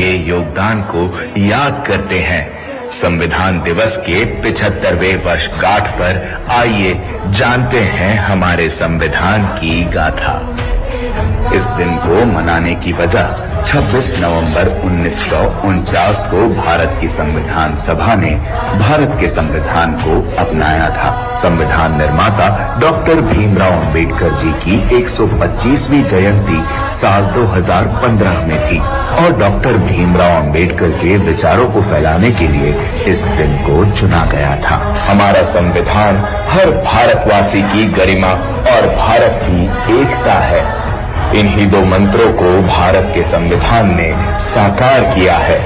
के योगदान को याद करते हैं। संविधान दिवस के 75वें वर्षगांठ पर आइए जानते हैं हमारे संविधान की गाथा। इस दिन को मनाने की वजह 26 नवंबर 1949 को भारत की संविधान सभा ने भारत के संविधान को अपनाया था। संविधान निर्माता डॉक्टर भीमराव अंबेडकर जी की 125वीं जयंती साल 2015 में थी और डॉक्टर भीमराव अंबेडकर के विचारों को फैलाने के लिए इस दिन को चुना गया था। हमारा संविधान हर भारतवासी की गरिमा और भारत की एकता है। इन्हीं दो मंत्रों को भारत के संविधान ने साकार किया है।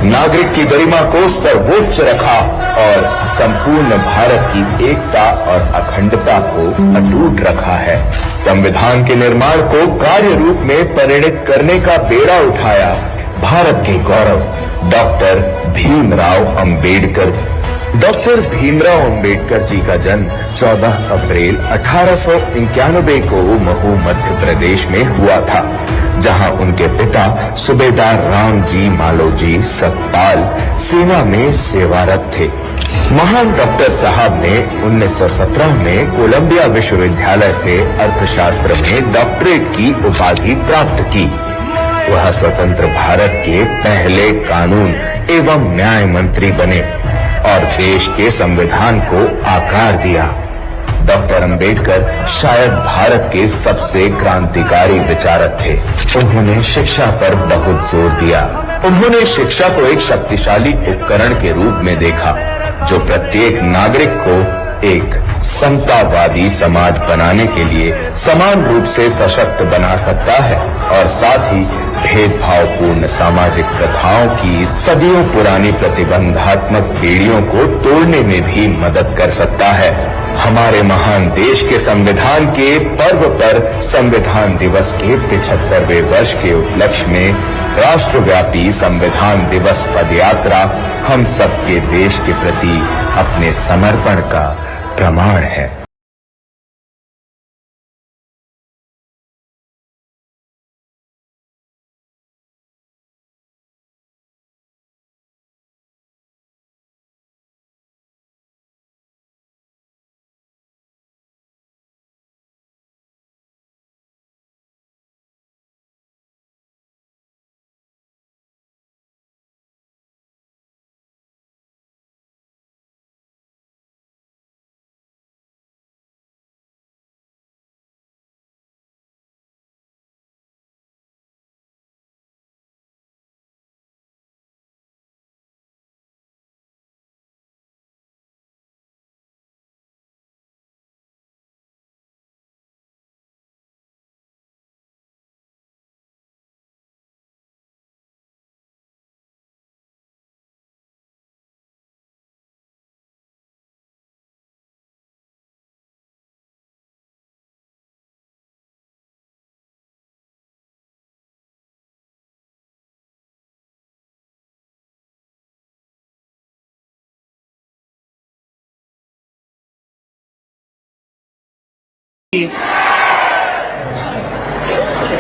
नागरिक की गरिमा को सर्वोच्च रखा और संपूर्ण भारत की एकता और अखंडता को अटूट रखा है। संविधान के निर्माण को कार्य रूप में परिणत करने का बेड़ा उठाया भारत के गौरव डॉक्टर भीमराव अंबेडकर। डॉक्टर भीमराव अंबेडकर जी का जन्म 14 अप्रैल 1891 को महू मध्य प्रदेश में हुआ था, जहां उनके पिता सूबेदार रामजी मालोजी सतपाल सेना में सेवारत थे। महान डॉक्टर साहब ने 1917 में कोलंबिया विश्वविद्यालय से अर्थशास्त्र में डॉक्टरेट की उपाधि प्राप्त की। वह स्वतंत्र भारत के पहले कानून एवं न्याय मंत्री बने और देश के संविधान को आकार दिया। डॉक्टर अंबेडकर शायद भारत के सबसे क्रांतिकारी विचारक थे। उन्होंने शिक्षा पर बहुत जोर दिया। उन्होंने शिक्षा को एक शक्तिशाली उपकरण के रूप में देखा, जो प्रत्येक नागरिक को एक समतावादी समाज बनाने के लिए समान रूप से सशक्त बना सकता है और साथ ही भेदभावपूर्ण सामाजिक प्रथाओं की सदियों पुरानी प्रतिबंधात्मक पीढ़ियों को तोड़ने में भी मदद कर सकता है। हमारे महान देश के संविधान के पर्व पर संविधान दिवस के 75वें वर्ष के उपलक्ष्य में राष्ट्रव्यापी संविधान दिवस पदयात्रा हम सबके देश के प्रति अपने समर्पण का प्रमाण है।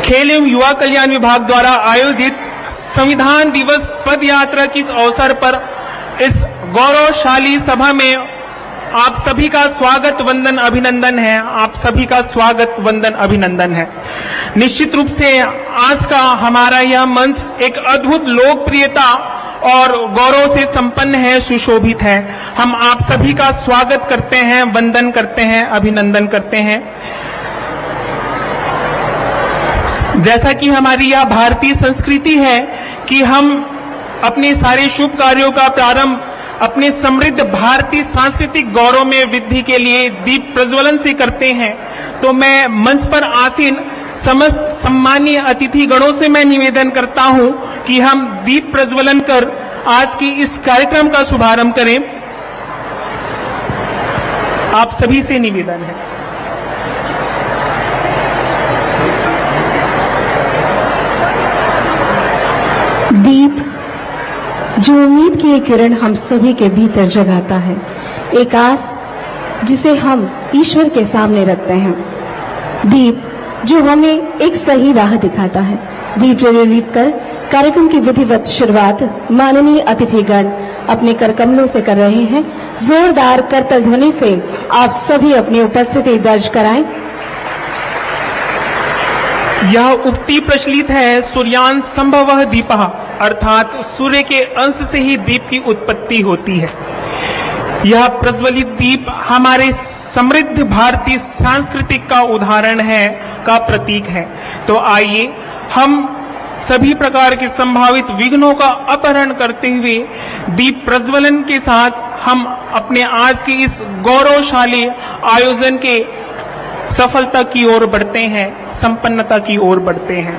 खेल एवं युवा कल्याण विभाग द्वारा आयोजित संविधान दिवस पद यात्रा के इस अवसर पर इस गौरवशाली सभा में आप सभी का स्वागत वंदन अभिनंदन है। आप सभी का स्वागत वंदन अभिनंदन है। निश्चित रूप से आज का हमारा यह मंच एक अद्भुत लोकप्रियता और गौरव से संपन्न है, सुशोभित है। हम आप सभी का स्वागत करते हैं, वंदन करते हैं, अभिनंदन करते हैं। जैसा कि हमारी यह भारतीय संस्कृति है कि हम अपने सारे शुभ कार्यों का प्रारंभ अपने समृद्ध भारतीय सांस्कृतिक गौरव में वृद्धि के लिए दीप प्रज्वलन से करते हैं, तो मैं मंच पर आसीन समस्त सम्मानीय अतिथि गणों से मैं निवेदन करता हूं कि हम दीप प्रज्वलन कर आज की इस कार्यक्रम का शुभारंभ करें। आप सभी से निवेदन है। दीप जो उम्मीद की एक किरण हम सभी के भीतर जगाता है, एक आस जिसे हम ईश्वर के सामने रखते हैं। दीप जो हमें एक सही राह दिखाता है। दीप प्रज्वलित कर कार्यक्रम की विधिवत शुरुआत माननीय अतिथिगण अपने करकमलों से कर रहे हैं। जोरदार करतल ध्वनि से आप सभी अपनी उपस्थिति दर्ज कराएं। यह उक्ति प्रचलित है, सूर्यान संभवः दीपः, अर्थात सूर्य के अंश से ही दीप की उत्पत्ति होती है। यह प्रज्वलित दीप हमारे समृद्ध भारतीय सांस्कृतिक का उदाहरण है, का प्रतीक है। तो आइए हम सभी प्रकार के संभावित विघ्नों का अपहरण करते हुए दीप प्रज्वलन के साथ हम अपने आज के इस गौरवशाली आयोजन के सफलता की ओर बढ़ते हैं, संपन्नता की ओर बढ़ते हैं।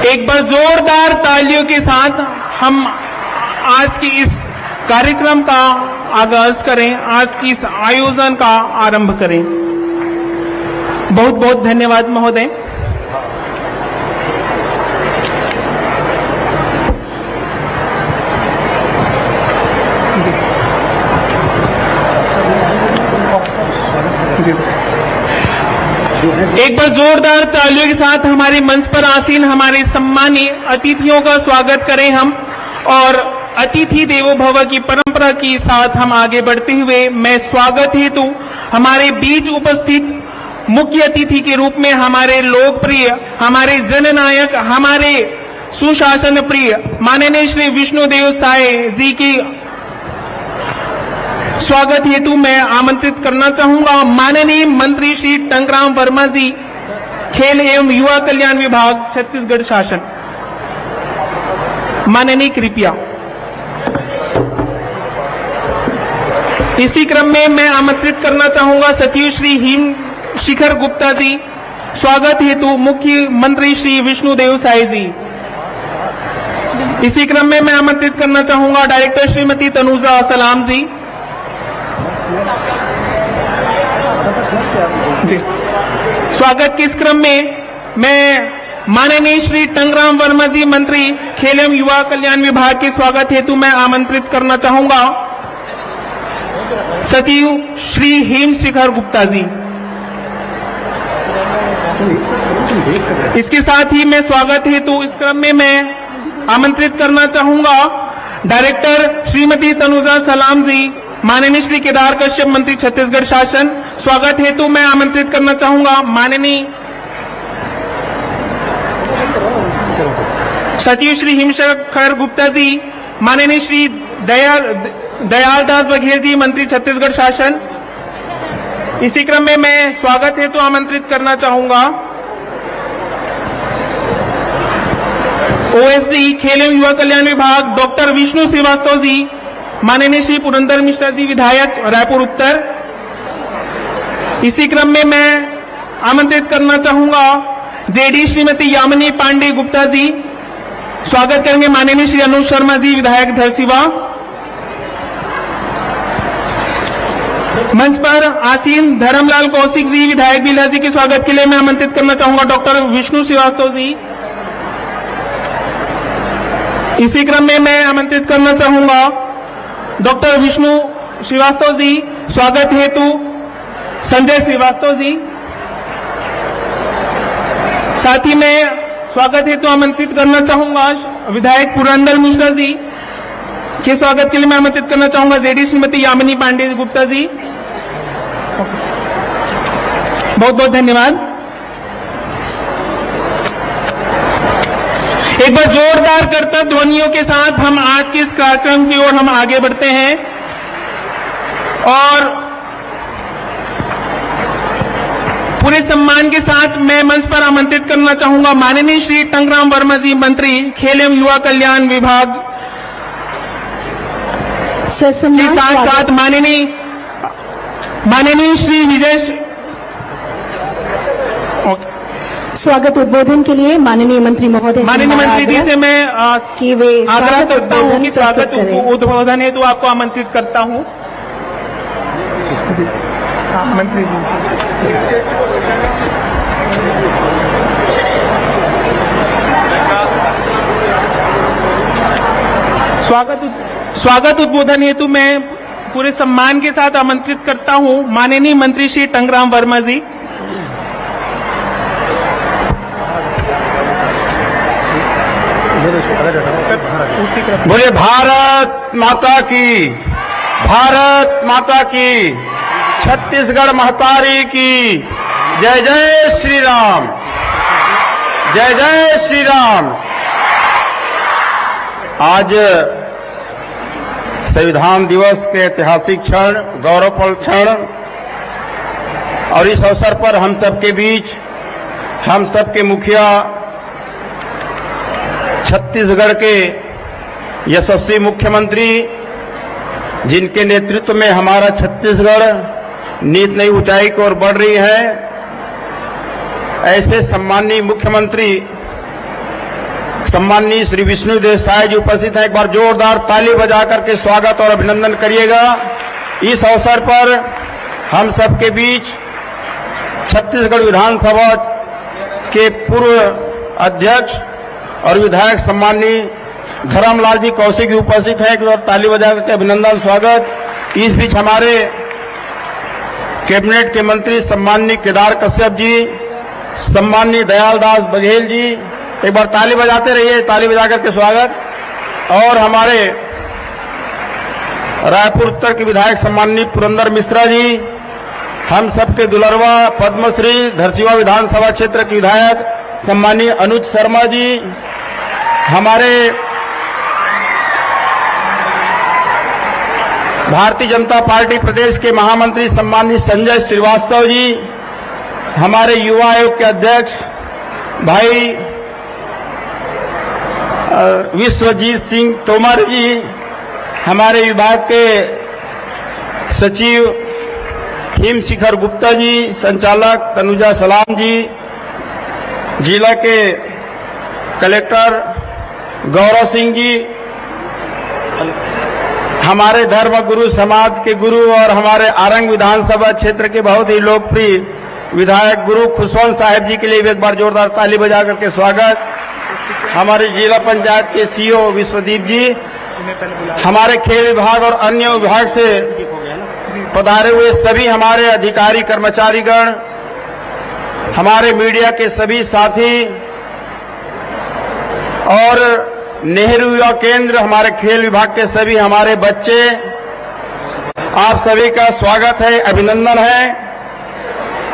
एक बार जोरदार तालियों के साथ हम आज की इस कार्यक्रम का आगाज करें, आज की इस आयोजन का आरंभ करें। बहुत बहुत धन्यवाद महोदय। एक बार जोरदार तालियों के साथ हमारे मंच पर आसीन हमारे सम्मानीय अतिथियों का स्वागत करें हम, और अतिथि देवो भव की परंपरा के साथ हम आगे बढ़ते हुए मैं स्वागत हेतु हमारे बीच उपस्थित मुख्य अतिथि के रूप में हमारे लोकप्रिय, हमारे जननायक, हमारे सुशासन प्रिय माननीय श्री विष्णुदेव साय जी की स्वागत हेतु मैं आमंत्रित करना चाहूंगा माननीय मंत्री श्री टंकराम वर्मा जी, खेल एवं युवा कल्याण विभाग, छत्तीसगढ़ शासन। माननीय कृपया। इसी क्रम में मैं आमंत्रित करना चाहूंगा सचिव श्री हिम शिखर गुप्ता जी, स्वागत हेतु मुख्यमंत्री श्री विष्णुदेव साय जी। इसी क्रम में मैं आमंत्रित करना चाहूंगा डायरेक्टर श्रीमती तनुजा सलाम जी। जी, स्वागत के इस क्रम में मैं माननीय श्री टंकराम वर्मा जी, मंत्री खेल एवं युवा कल्याण विभाग के स्वागत हेतु मैं आमंत्रित करना चाहूंगा सचिव श्री हेम शिखर गुप्ता जी। इसके साथ ही मैं स्वागत हेतु इस क्रम में मैं आमंत्रित करना चाहूंगा डायरेक्टर श्रीमती तनुजा सलाम जी, माननीय श्री केदार कश्यप, मंत्री छत्तीसगढ़ शासन। स्वागत हेतु मैं आमंत्रित करना चाहूंगा माननीय सचिव श्री हिमशेखर गुप्ता जी, माननीय श्री दयालदास बघेल जी, मंत्री छत्तीसगढ़ शासन। इसी क्रम में मैं स्वागत हेतु आमंत्रित करना चाहूंगा ओएसडी खेल एवं युवा कल्याण विभाग डॉक्टर विष्णु श्रीवास्तव जी, माननीय श्री पुरंदर मिश्रा जी, विधायक रायपुर उत्तर। इसी क्रम में मैं आमंत्रित करना चाहूंगा जेडी श्रीमती यामिनी पांडे गुप्ता जी, स्वागत करेंगे माननीय श्री अनुज शर्मा जी, विधायक धरसीवा। मंच पर आसीन धर्मलाल कौशिक जी, विधायक बिल्हा जी के स्वागत के लिए मैं आमंत्रित करना चाहूंगा डॉक्टर विष्णु श्रीवास्तव जी। इसी क्रम में मैं आमंत्रित करना चाहूंगा डॉक्टर विष्णु श्रीवास्तव जी, स्वागत हेतु संजय श्रीवास्तव जी। साथ ही मैं स्वागत हेतु आमंत्रित करना चाहूंगा विधायक पुरंदर मिश्रा जी के स्वागत के लिए मैं आमंत्रित करना चाहूंगा जेडी श्रीमती यामिनी पांडे गुप्ता जी। बहुत बहुत धन्यवाद। एक बार जोरदार करतब ध्वनियों के साथ हम आज के इस कार्यक्रम की ओर हम आगे बढ़ते हैं और पूरे सम्मान के साथ मैं मंच पर आमंत्रित करना चाहूंगा माननीय श्री टंकराम वर्मा जी, मंत्री खेल एवं युवा कल्याण विभाग के साथ साथ माननीय श्री विजय। स्वागत उद्बोधन के लिए माननीय मंत्री महोदय, माननीय मंत्री जी से मैं कि वे आग्रह करता हूं कि स्वागत करें। उद्बोधन है तो आपको आमंत्रित करता हूं मंत्री जी। स्वागत उद्बोधन हेतु मैं पूरे सम्मान के साथ आमंत्रित करता हूं माननीय मंत्री श्री टंकराम वर्मा जी। बोले भारत माता की, भारत माता की, छत्तीसगढ़ महतारी की, जय जय श्री राम, जय जय श्री राम। आज संविधान दिवस के ऐतिहासिक क्षण, गौरवपूर्ण क्षण, और इस अवसर पर हम सबके बीच हम सबके मुखिया छत्तीसगढ़ के यशस्वी मुख्यमंत्री, जिनके नेतृत्व में हमारा छत्तीसगढ़ नीत नई ऊंचाई की ओर बढ़ रही है, ऐसे सम्माननीय मुख्यमंत्री सम्माननीय श्री विष्णुदेव साय जी उपस्थित हैं। एक बार जोरदार ताली बजा करके स्वागत और अभिनंदन करिएगा। इस अवसर पर हम सबके बीच छत्तीसगढ़ विधानसभा के पूर्व अध्यक्ष और विधायक सम्माननीय धर्मलाल जी कौशिक जी उपस्थित हैं। एक बार ताली बजा करके अभिनंदन स्वागत। इस बीच हमारे कैबिनेट के मंत्री सम्माननीय केदार कश्यप जी, सम्माननीय दयालदास बघेल जी, एक बार ताली बजाते रहिए, ताली बजा करके स्वागत। और हमारे रायपुर उत्तर के विधायक सम्माननीय पुरंदर मिश्रा जी, हम सबके दुलरवा पद्मश्री धरसीवा विधानसभा क्षेत्र के विधायक सम्माननीय अनुज शर्मा जी, हमारे भारतीय जनता पार्टी प्रदेश के महामंत्री सम्माननीय संजय श्रीवास्तव जी, हमारे युवा आयोग के अध्यक्ष भाई विश्वजीत सिंह तोमर जी, हमारे विभाग के सचिव हिम शिखर गुप्ता जी, संचालक तनुजा सलाम जी, जिला के कलेक्टर गौरव सिंह जी, हमारे धर्म गुरु समाज के गुरु और हमारे आरंग विधानसभा क्षेत्र के बहुत ही लोकप्रिय विधायक गुरु खुशवंत साहब जी के लिए भी एक बार जोरदार ताली बजा करके स्वागत। हमारे जिला पंचायत के सीईओ विश्वदीप जी, हमारे खेल विभाग और अन्य विभाग से पधारे हुए सभी हमारे अधिकारी कर्मचारीगण, हमारे मीडिया के सभी साथी और नेहरू युवा केंद्र, हमारे खेल विभाग के सभी हमारे बच्चे, आप सभी का स्वागत है, अभिनंदन है।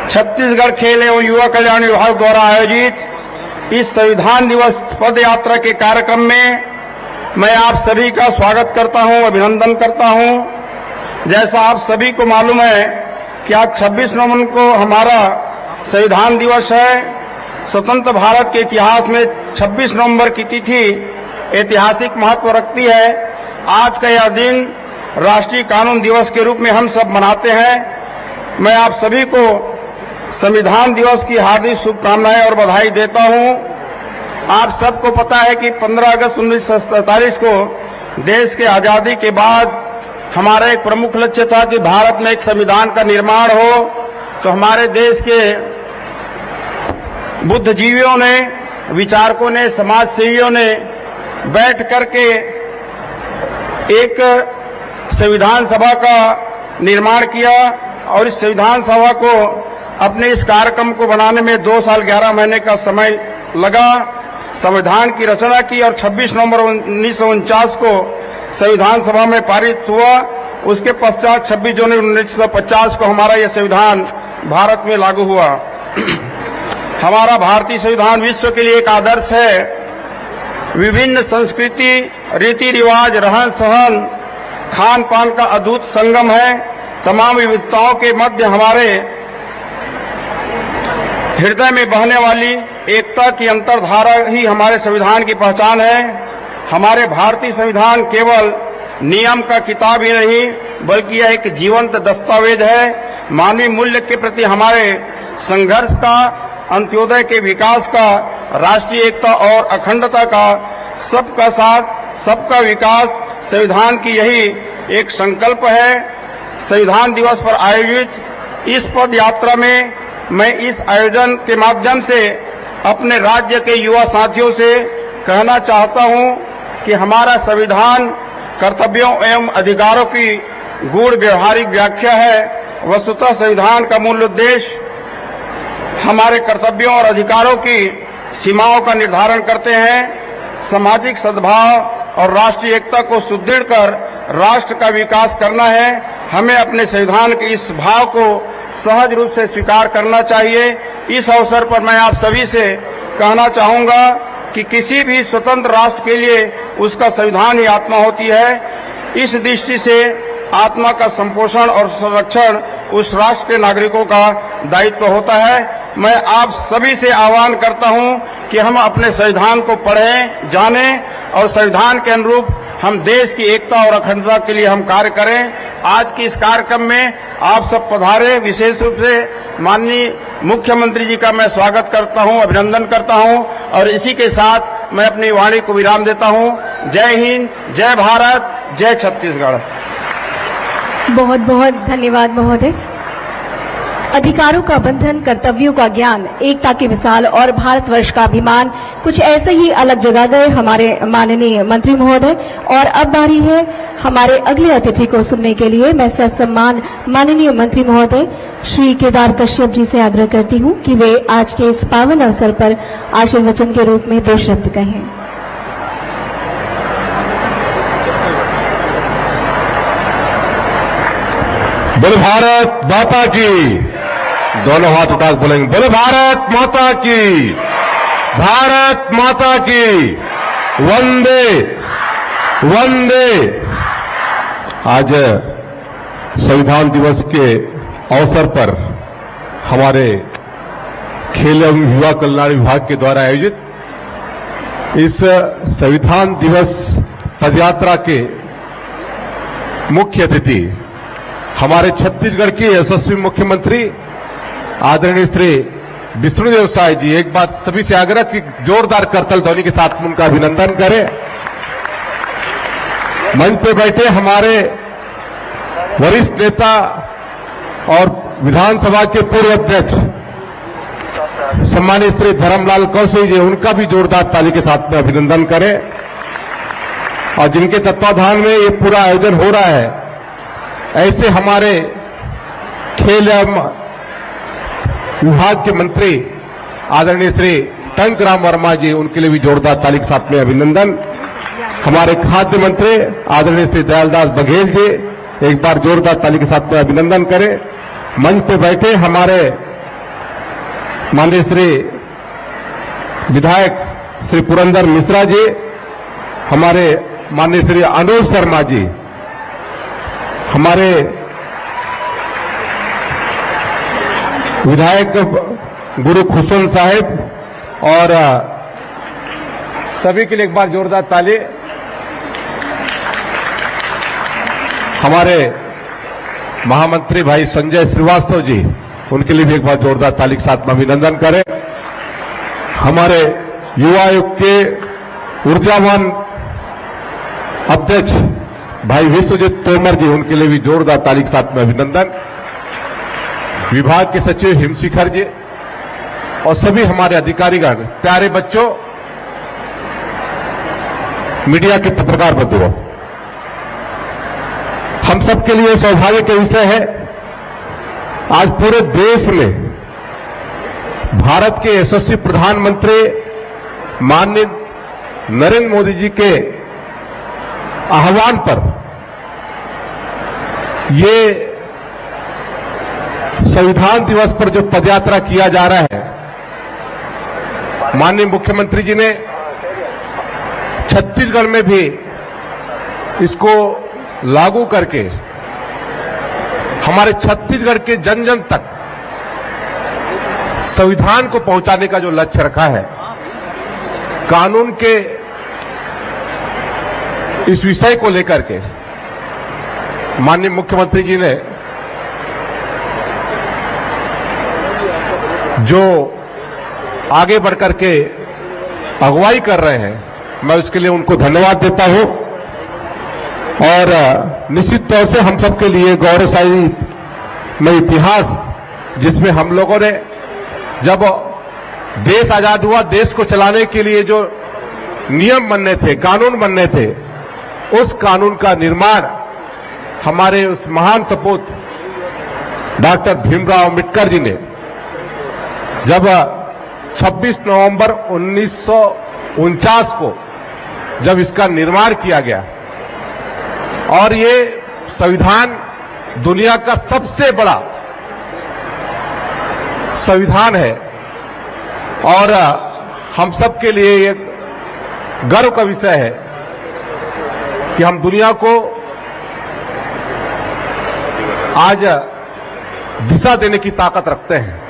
छत्तीसगढ़ खेल एवं युवा कल्याण विभाग द्वारा आयोजित इस संविधान दिवस पद यात्रा के कार्यक्रम में मैं आप सभी का स्वागत करता हूं, अभिनंदन करता हूं। जैसा आप सभी को मालूम है कि आज 26 नवंबर को हमारा संविधान दिवस है। स्वतंत्र भारत के इतिहास में 26 नवंबर की तिथि ऐतिहासिक महत्व रखती है। आज का यह दिन राष्ट्रीय कानून दिवस के रूप में हम सब मनाते हैं। मैं आप सभी को संविधान दिवस की हार्दिक शुभकामनाएं और बधाई देता हूं। आप सबको पता है कि 15 अगस्त 1947 को देश के आजादी के बाद हमारा एक प्रमुख लक्ष्य था कि भारत में एक संविधान का निर्माण हो। तो हमारे देश के बुद्धिजीवियों ने, विचारकों ने, समाज सेवियों ने बैठ करके एक संविधान सभा का निर्माण किया और इस संविधान सभा को अपने इस कार्यक्रम को बनाने में 2 साल 11 महीने का समय लगा। संविधान की रचना की और 26 नवंबर 1949 को संविधान सभा में पारित हुआ। उसके पश्चात 26 जनवरी 1950 को हमारा यह संविधान भारत में लागू हुआ। हमारा भारतीय संविधान विश्व के लिए एक आदर्श है। विभिन्न संस्कृति, रीति रिवाज, रहन सहन, खान पान का अद्भुत संगम है। तमाम विविधताओं के मध्य हमारे हृदय में बहने वाली एकता की अंतर्धारा ही हमारे संविधान की पहचान है। हमारे भारतीय संविधान केवल नियम का किताब ही नहीं बल्कि यह एक जीवंत दस्तावेज है। मानवीय मूल्य के प्रति हमारे संघर्ष का, अंत्योदय के विकास का, राष्ट्रीय एकता और अखंडता का, सबका साथ सबका विकास संविधान की यही एक संकल्प है। संविधान दिवस पर आयोजित इस पद यात्रा में मैं इस आयोजन के माध्यम से अपने राज्य के युवा साथियों से कहना चाहता हूं कि हमारा संविधान कर्तव्यों एवं अधिकारों की गूढ़ व्यवहारिक व्याख्या है। वस्तुतः संविधान का मूल उद्देश्य हमारे कर्तव्यों और अधिकारों की सीमाओं का निर्धारण करते हैं। सामाजिक सद्भाव और राष्ट्रीय एकता को सुदृढ़ कर राष्ट्र का विकास करना है। हमें अपने संविधान के इस भाव को सहज रूप से स्वीकार करना चाहिए। इस अवसर पर मैं आप सभी से कहना चाहूंगा कि किसी भी स्वतंत्र राष्ट्र के लिए उसका संविधान ही आत्मा होती है। इस दृष्टि से आत्मा का संपोषण और संरक्षण उस राष्ट्र के नागरिकों का दायित्व होता है। मैं आप सभी से आह्वान करता हूं कि हम अपने संविधान को पढ़ें, जानें और संविधान के अनुरूप हम देश की एकता और अखंडता के लिए हम कार्य करें। आज की इस कार्यक्रम में आप सब पधारे, विशेष रूप से माननीय मुख्यमंत्री जी का मैं स्वागत करता हूं, अभिनंदन करता हूं और इसी के साथ मैं अपनी वाणी को विराम देता हूं। जय हिंद, जय भारत, जय छत्तीसगढ़। बहुत बहुत धन्यवाद महोदय। अधिकारों का बंधन, कर्तव्यों का ज्ञान, एकता की मिसाल और भारतवर्ष का अभिमान, कुछ ऐसे ही अलग जगा गए हमारे माननीय मंत्री महोदय। और अब बारी है हमारे अगले अतिथि को सुनने के लिए। मैं ससम्मान माननीय मंत्री महोदय श्री केदार कश्यप जी से आग्रह करती हूं कि वे आज के इस पावन अवसर पर आशीर्वचन के रूप में 2 शब्द कहें। बोले भारत माता की, दोनों हाथ उठाकर बोलेंगे बोले भारत माता की, भारत माता की, वंदे वंदे। आज संविधान दिवस के अवसर पर हमारे खेल एवं युवा कल्याण विभाग के द्वारा आयोजित इस संविधान दिवस पदयात्रा के मुख्य अतिथि हमारे छत्तीसगढ़ के यशस्वी मुख्यमंत्री आदरणीय श्री विष्णुदेव साय जी। एक बार सभी से आग्रह कि जोरदार करतल ध्वनि के साथ उनका अभिनंदन करें। मंच पे बैठे हमारे वरिष्ठ नेता और विधानसभा के पूर्व अध्यक्ष सम्मानित श्री धर्मलाल कौशिक जी, उनका भी जोरदार ताली के साथ में अभिनंदन करें। और जिनके तत्वाधान में ये पूरा आयोजन हो रहा है, ऐसे हमारे खेल एवं विभाग के मंत्री आदरणीय श्री टंकराम वर्मा जी, उनके लिए भी जोरदार ताली के साथ में अभिनंदन। हमारे खाद्य मंत्री आदरणीय श्री दयालदास बघेल जी, एक बार जोरदार ताली के साथ में अभिनंदन करें। मंच पे बैठे हमारे माननीय श्री विधायक श्री पुरंदर मिश्रा जी, हमारे माननीय श्री अनुज शर्मा जी, हमारे विधायक गुरु खुशवंत साहिब, और सभी के लिए एक बार जोरदार ताली। हमारे महामंत्री भाई संजय श्रीवास्तव जी, उनके लिए भी एक बार जोरदार ताली के साथ में अभिनंदन करें। हमारे युवा आयोग के ऊर्जावान अध्यक्ष भाई विश्वजीत तोमर जी, उनके लिए भी जोरदार ताली के साथ में अभिनंदन। विभाग के सचिव हिमशिखर जी और सभी हमारे अधिकारीगण, प्यारे बच्चों, मीडिया के पत्रकार बंधुओं, हम सबके लिए सौभाग्य का विषय है आज पूरे देश में भारत के यशस्वी प्रधानमंत्री माननीय नरेंद्र मोदी जी के आह्वान पर ये संविधान दिवस पर जो पदयात्रा किया जा रहा है, माननीय मुख्यमंत्री जी ने छत्तीसगढ़ में भी इसको लागू करके हमारे छत्तीसगढ़ के जन जन तक संविधान को पहुंचाने का जो लक्ष्य रखा है, कानून के इस विषय को लेकर के माननीय मुख्यमंत्री जी ने जो आगे बढ़कर के अगुवाई कर रहे हैं, मैं उसके लिए उनको धन्यवाद देता हूं। और निश्चित तौर से हम सबके लिए गौरवशाली में इतिहास, जिसमें हम लोगों ने जब देश आजाद हुआ, देश को चलाने के लिए जो नियम बनने थे, कानून बनने थे, उस कानून का निर्माण हमारे उस महान सपूत डॉक्टर भीमराव अम्बेडकर जी ने जब 26 नवंबर 1949 को जब इसका निर्माण किया गया, और ये संविधान दुनिया का सबसे बड़ा संविधान है और हम सब के लिए एक गर्व का विषय है कि हम दुनिया को आज दिशा देने की ताकत रखते हैं।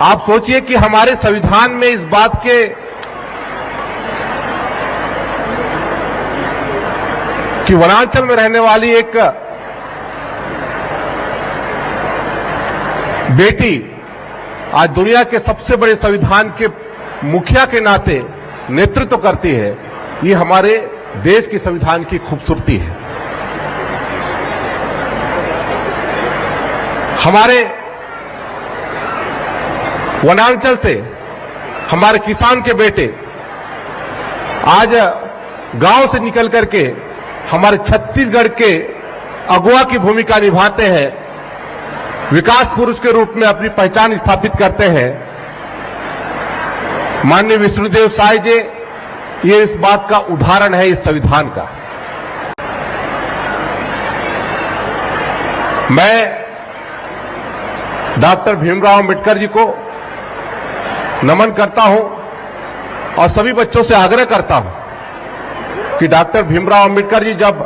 आप सोचिए कि हमारे संविधान में इस बात के कि वनांचल में रहने वाली एक बेटी आज दुनिया के सबसे बड़े संविधान के मुखिया के नाते नेतृत्व करती है। ये हमारे देश के संविधान की खूबसूरती है। हमारे वनांचल से हमारे किसान के बेटे आज गांव से निकल करके हमारे छत्तीसगढ़ के अगुवा की भूमिका निभाते हैं, विकास पुरुष के रूप में अपनी पहचान स्थापित करते हैं। माननीय विष्णुदेव साय जी ये इस बात का उदाहरण है, इस संविधान का। मैं डॉक्टर भीमराव अंबेडकर जी को नमन करता हूं और सभी बच्चों से आग्रह करता हूं कि डॉक्टर भीमराव अंबेडकर जी जब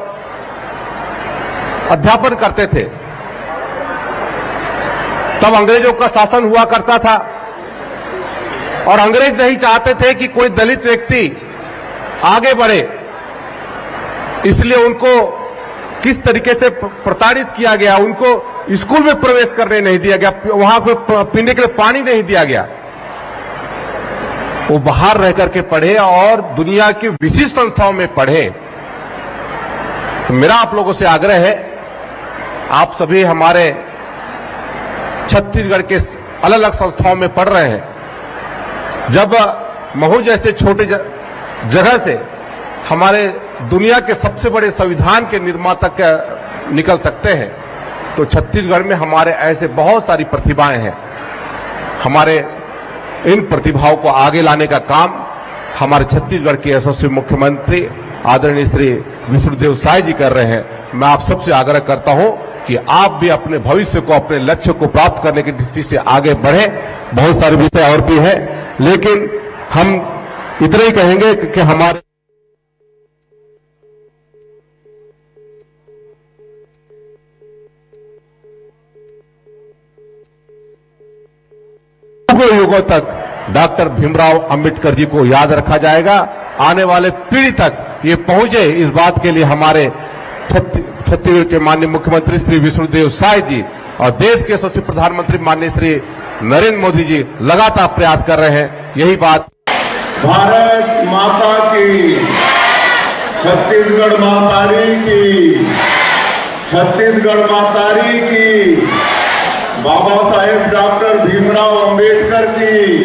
अध्यापन करते थे तब अंग्रेजों का शासन हुआ करता था और अंग्रेज नहीं चाहते थे कि कोई दलित व्यक्ति आगे बढ़े, इसलिए उनको किस तरीके से प्रताड़ित किया गया। उनको स्कूल में प्रवेश करने नहीं दिया गया, वहां पे पीने के लिए पानी नहीं दिया गया। वो बाहर रह करके पढ़े और दुनिया की विशिष्ट संस्थाओं में पढ़े। तो मेरा आप लोगों से आग्रह है, आप सभी हमारे छत्तीसगढ़ के अलग अलग संस्थाओं में पढ़ रहे हैं, जब महू जैसे छोटे जगह से हमारे दुनिया के सबसे बड़े संविधान के निर्माता निकल सकते हैं, तो छत्तीसगढ़ में हमारे ऐसे बहुत सारी प्रतिभाएं हैं। हमारे इन प्रतिभाओं को आगे लाने का काम हमारे छत्तीसगढ़ के यशस्वी मुख्यमंत्री आदरणीय श्री विष्णुदेव साय जी कर रहे हैं। मैं आप सबसे आग्रह करता हूं कि आप भी अपने भविष्य को, अपने लक्ष्य को प्राप्त करने की दृष्टि से आगे बढ़े। बहुत सारे विषय और भी है, लेकिन हम इतना ही कहेंगे कि हमारे युगों तक डॉक्टर भीमराव अंबेडकर जी को याद रखा जाएगा। आने वाले पीढ़ी तक ये पहुंचे, इस बात के लिए हमारे छत्तीसगढ़ के माननीय मुख्यमंत्री श्री विष्णुदेव साय जी और देश के यशस्वी प्रधानमंत्री माननीय श्री नरेंद्र मोदी जी लगातार प्रयास कर रहे हैं। यही बात। भारत माता की, छत्तीसगढ़ मातारी की, छत्तीसगढ़ मातारी की, बाबा साहेब डॉक्टर भीमराव अंबेडकर की,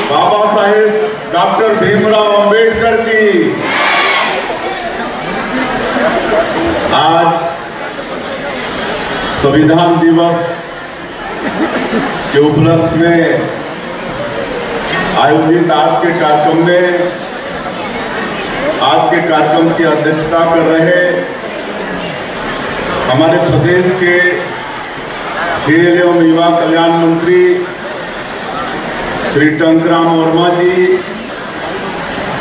बाबा साहेब डॉक्टर भीमराव अंबेडकर की। आज संविधान दिवस के उपलक्ष्य में आयोजित आज के कार्यक्रम की अध्यक्षता कर रहे हमारे प्रदेश के खेल एवं युवा कल्याण मंत्री श्री टंकराम वर्मा जी,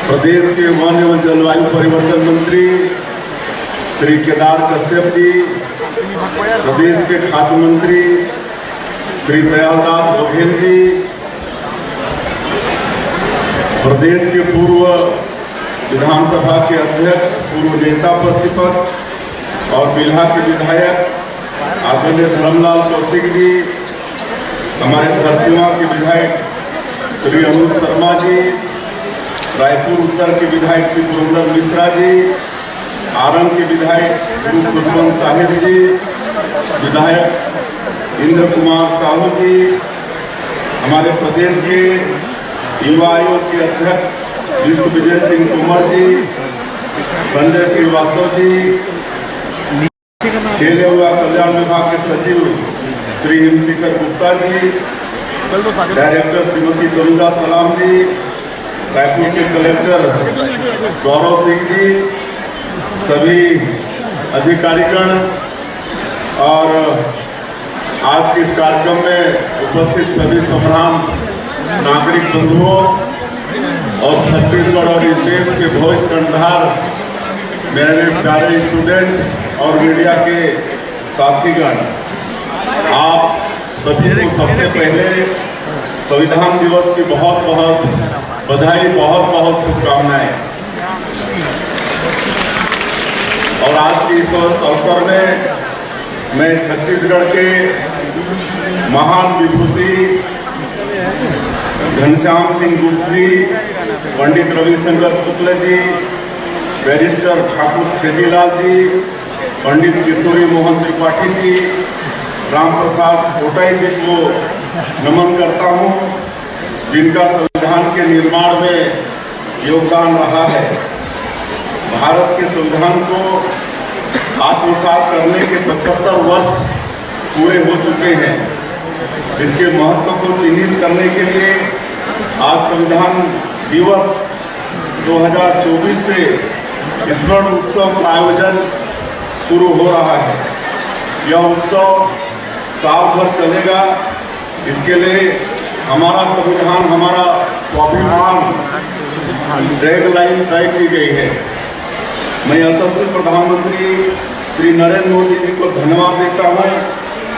प्रदेश के वन एवं जलवायु परिवर्तन मंत्री श्री केदार कश्यप जी, प्रदेश के खाद्य मंत्री श्री दयालदास बघेल जी, प्रदेश के पूर्व विधानसभा के अध्यक्ष, पूर्व नेता प्रतिपक्ष और बिल्हा के विधायक आदरणीय धर्मलाल कौशिक जी, हमारे धरसींवा के विधायक श्री अनुज शर्मा जी, रायपुर उत्तर के विधायक श्री पुरंदर मिश्रा जी, आरंग के विधायक गुरु खुशवंत साहिब जी, विधायक इंद्र कुमार साहू जी, हमारे प्रदेश के युवा आयोग के अध्यक्ष विश्व विजय सिंह कुमार जी, संजय श्रीवास्तव जी, खेल एवं कल्याण विभाग के सचिव श्री हिमशिखर गुप्ता जी, डायरेक्टर श्रीमती तनुजा सलाम जी, रायपुर के कलेक्टर गौरव सिंह जी, सभी अधिकारीगण और आज के इस कार्यक्रम में उपस्थित सभी सम्मानित नागरिक बंधुओं और छत्तीसगढ़ और इस देश के भविष्य कर्णधार मेरे प्यारे स्टूडेंट्स और मीडिया के साथीगण, आप सभी को सबसे पहले संविधान दिवस की बहुत बहुत बधाई, बहुत बहुत शुभकामनाएं। और आज के इस अवसर में मैं छत्तीसगढ़ के महान विभूति घनश्याम सिंह गुप्त जी, पंडित रविशंकर शुक्ल जी, बैरिस्टर ठाकुर छेदीलाल जी, पंडित किशोरी मोहन त्रिपाठी जी, राम प्रसाद कोटाई जी को नमन करता हूं, जिनका संविधान के निर्माण में योगदान रहा है। भारत के संविधान को आत्मसात करने के 75 वर्ष पूरे हो चुके हैं। इसके महत्व को चिन्हित करने के लिए आज संविधान दिवस 2024 से स्मरण उत्सव का आयोजन शुरू हो रहा है। यह उत्सव साल भर चलेगा। इसके लिए हमारा संविधान, हमारा स्वाभिमान डेडलाइन तय की गई है। मैं यशस्वी प्रधानमंत्री श्री नरेंद्र मोदी जी को धन्यवाद देता हूं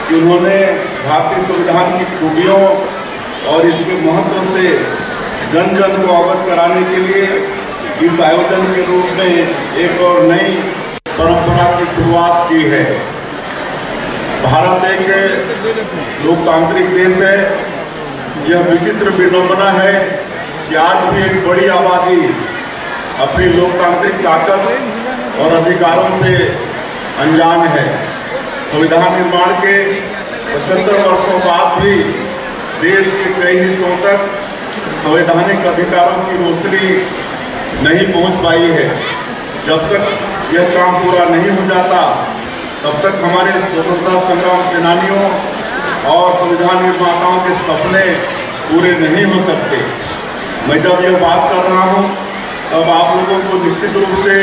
कि उन्होंने भारतीय संविधान की खूबियों और इसके महत्व से जन जन को अवगत कराने के लिए इस आयोजन के रूप में एक और नई परंपरा की शुरुआत की है। भारत एक लोकतांत्रिक देश है। यह विचित्र विडंबना है कि आज भी एक बड़ी आबादी अपनी लोकतांत्रिक ताकत और अधिकारों से अनजान है। संविधान निर्माण के 75 वर्षों बाद भी देश के कई हिस्सों तक संवैधानिक अधिकारों की रोशनी नहीं पहुंच पाई है। जब तक यह काम पूरा नहीं हो जाता, तब तक हमारे स्वतंत्रता संग्राम सेनानियों और संविधान निर्माताओं के सपने पूरे नहीं हो सकते। मैं जब यह बात कर रहा हूं, तब आप लोगों को निश्चित रूप से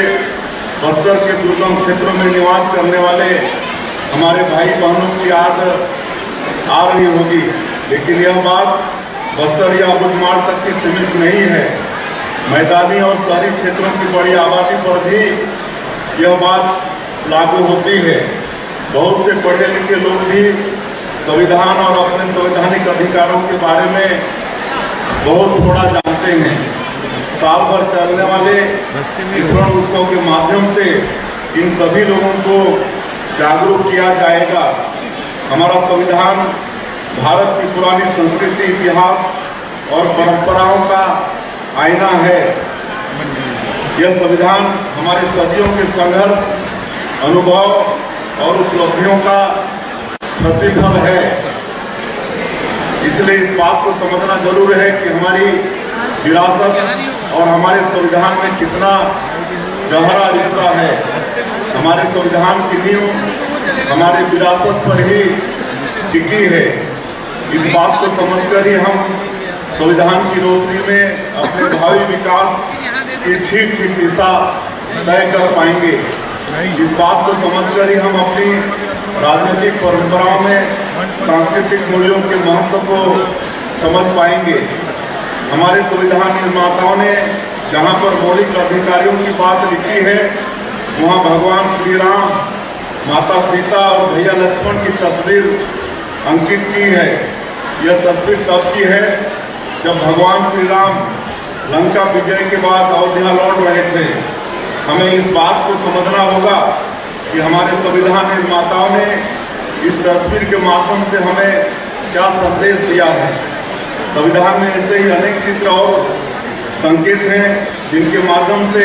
बस्तर के दुर्गम क्षेत्रों में निवास करने वाले हमारे भाई बहनों की याद आ रही होगी। लेकिन यह बात बस्तर या बुधमाड़ तक ही सीमित नहीं है। मैदानी और शहरी क्षेत्रों की बड़ी आबादी पर भी यह बात लागू होती है। बहुत से पढ़े लिखे लोग भी संविधान और अपने संवैधानिक अधिकारों के बारे में बहुत थोड़ा जानते हैं। साल भर चलने वाले स्मरण उत्सव के माध्यम से इन सभी लोगों को जागरूक किया जाएगा। हमारा संविधान भारत की पुरानी संस्कृति, इतिहास और परंपराओं का आईना है। यह संविधान हमारे सदियों के संघर्ष, अनुभव और उपलब्धियों का प्रतिफल है। इसलिए इस बात को समझना जरूर है कि हमारी विरासत और हमारे संविधान में कितना गहरा रिश्ता है। हमारे संविधान की नींव हमारे विरासत पर ही टिकी है। इस बात को समझकर ही हम संविधान की रोशनी में अपने भावी विकास की ठीक ठीक दिशा तय कर पाएंगे। इस बात को समझकर ही हम अपनी राजनीतिक परंपराओं में सांस्कृतिक मूल्यों के महत्व को समझ पाएंगे। हमारे संविधान निर्माताओं ने जहां पर मौलिक अधिकारों की बात लिखी है, वहां भगवान श्री राम, माता सीता और भैया लक्ष्मण की तस्वीर अंकित की है। यह तस्वीर तब की है जब भगवान श्री राम लंका विजय के बाद अयोध्या लौट रहे थे। हमें इस बात को समझना होगा कि हमारे संविधान निर्माताओं ने इस तस्वीर के माध्यम से हमें क्या संदेश दिया है। संविधान में ऐसे ही अनेक चित्र और संकेत हैं जिनके माध्यम से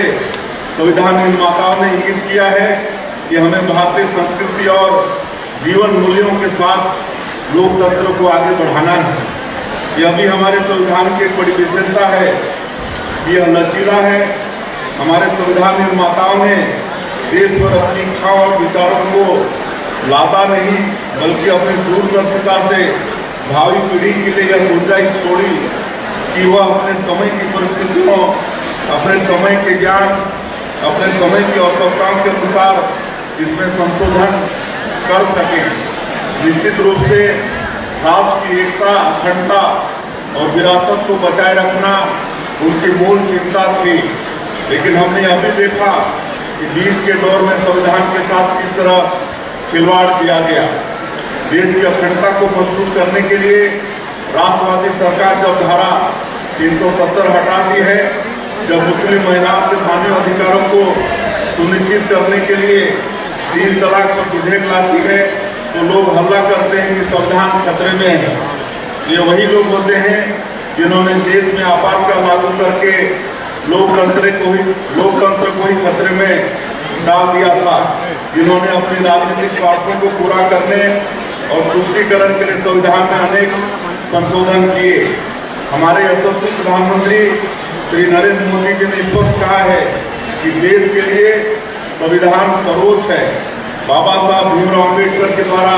संविधान निर्माताओं ने इंगित किया है कि हमें भारतीय संस्कृति और जीवन मूल्यों के साथ लोकतंत्र को आगे बढ़ाना है। यह भी हमारे संविधान की एक बड़ी विशेषता है कि यह लचीला है। हमारे संविधान निर्माताओं ने देश भर अपनी इच्छाओं और विचारों को लादा नहीं, बल्कि अपनी दूरदर्शिता से भावी पीढ़ी के लिए यह गुंजाइश छोड़ी कि वह अपने समय की परिस्थितियों अपने समय के ज्ञान, अपने समय की आवश्यकताओं के अनुसार इसमें संशोधन कर सकें। निश्चित रूप से राष्ट्र की एकता, अखंडता और विरासत को बचाए रखना उनकी मूल चिंता थी। लेकिन हमने यह भी देखा कि बीच के दौर में संविधान के साथ किस तरह खिलवाड़ किया गया। देश की अखंडता को मजबूत करने के लिए राष्ट्रवादी सरकार जब धारा 370 हटा दी है, जब मुस्लिम महिलाओं के मानवीय अधिकारों को सुनिश्चित करने के लिए 3 तलाक पर विधेयक लाती है, तो लोग हल्ला करते हैं कि संविधान खतरे में है। ये वही लोग होते हैं जिन्होंने देश में आपातकाल लागू करके लोकतंत्र को ही खतरे में डाल दिया था, जिन्होंने अपनी राजनीतिक स्वार्थों को पूरा करने और तुष्टीकरण के लिए संविधान में अनेक संशोधन किए। हमारे यशस्वी प्रधानमंत्री श्री नरेंद्र मोदी जी ने स्पष्ट कहा है कि देश के लिए संविधान सर्वोच्च है। बाबा साहब भीमराव अम्बेडकर के द्वारा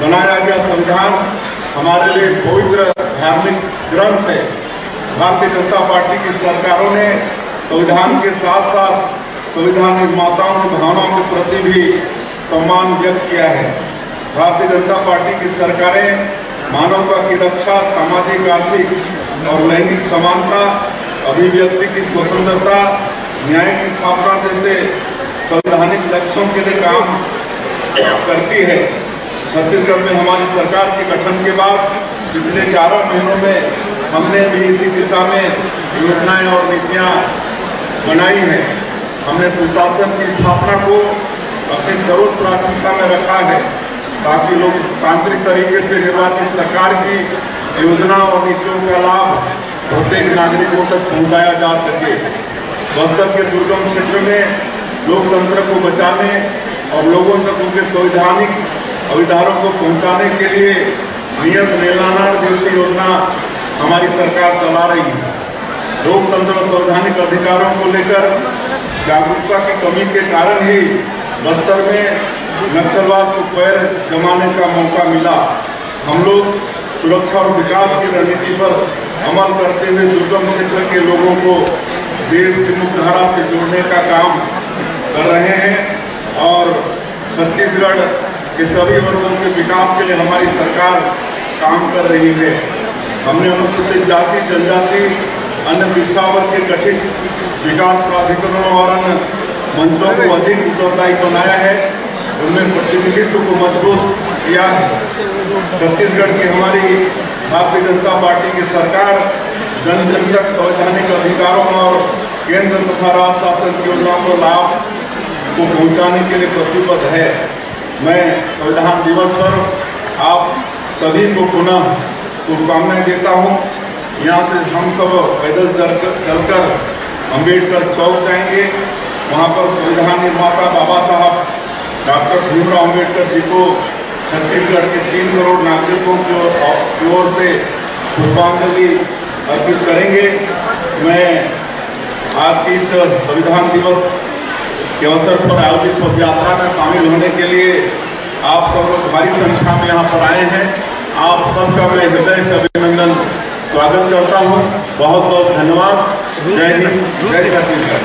बनाया गया संविधान हमारे लिए पवित्र धार्मिक ग्रंथ है। भारतीय जनता पार्टी की सरकारों ने संविधान के साथ साथ संविधान निर्माताओं की भावनाओं के प्रति भी सम्मान व्यक्त किया है। भारतीय जनता पार्टी की सरकारें मानवता की रक्षा, सामाजिक, आर्थिक और लैंगिक समानता, अभिव्यक्ति की स्वतंत्रता, न्याय की स्थापना जैसे संवैधानिक लक्ष्यों के लिए काम करती है। छत्तीसगढ़ में हमारी सरकार के गठन के बाद पिछले 11 महीनों में हमने भी इसी दिशा में योजनाएं और नीतियां बनाई हैं। हमने सुशासन की स्थापना को अपनी सर्वोच्च प्राथमिकता में रखा है ताकि लोकतांत्रिक तरीके से निर्वाचित सरकार की योजना और नीतियों का लाभ प्रत्येक नागरिकों तक पहुंचाया जा सके। बस्तर के दुर्गम क्षेत्र में लोकतंत्र को बचाने और लोगों तक उनके संवैधानिक अधिकारों को पहुंचाने के लिए नियत नीलानार जैसी योजना हमारी सरकार चला रही है। लोकतंत्र और संवैधानिक अधिकारों को लेकर जागरूकता की कमी के कारण ही बस्तर में नक्सलवाद को पैर जमाने का मौका मिला। हम लोग सुरक्षा और विकास की रणनीति पर अमल करते हुए दुर्गम क्षेत्र के लोगों को देश की मुख्यधारा से जोड़ने का काम कर रहे हैं और छत्तीसगढ़ के सभी वर्गों के विकास के लिए हमारी सरकार काम कर रही है। हमने अनुसूचित जाति, जनजाति, अन्य पिछड़ा वर्ग के गठित विकास प्राधिकरणों और अन्य मंचों को अधिक उत्तरदायी बनाया है, उनमें प्रतिनिधित्व को मजबूत किया है। छत्तीसगढ़ की हमारी भारतीय जनता पार्टी की सरकार जन जन तक संवैधानिक अधिकारों और केंद्र तथा राज्य शासन की योजनाओं को लाभ को पहुंचाने के लिए प्रतिबद्ध है। मैं संविधान दिवस पर आप सभी को पुनः शुभकामनाएं देता हूं। यहाँ से हम सब पैदल चलकर अंबेडकर चौक जाएंगे। वहाँ पर संविधान निर्माता बाबा साहब डॉक्टर भीमराव अम्बेडकर जी को छत्तीसगढ़ के 3 करोड़ नागरिकों की ओर से पुष्पांजलि अर्पित करेंगे। मैं आज के इस संविधान दिवस के अवसर पर आयोजित पदयात्रा में शामिल होने के लिए आप सब लोग भारी संख्या में यहाँ पर आए हैं। आप सबका मैं हृदय से अभिनंदन स्वागत करता हूँ। बहुत बहुत धन्यवाद। जय हिंद, जय छत्तीसगढ़।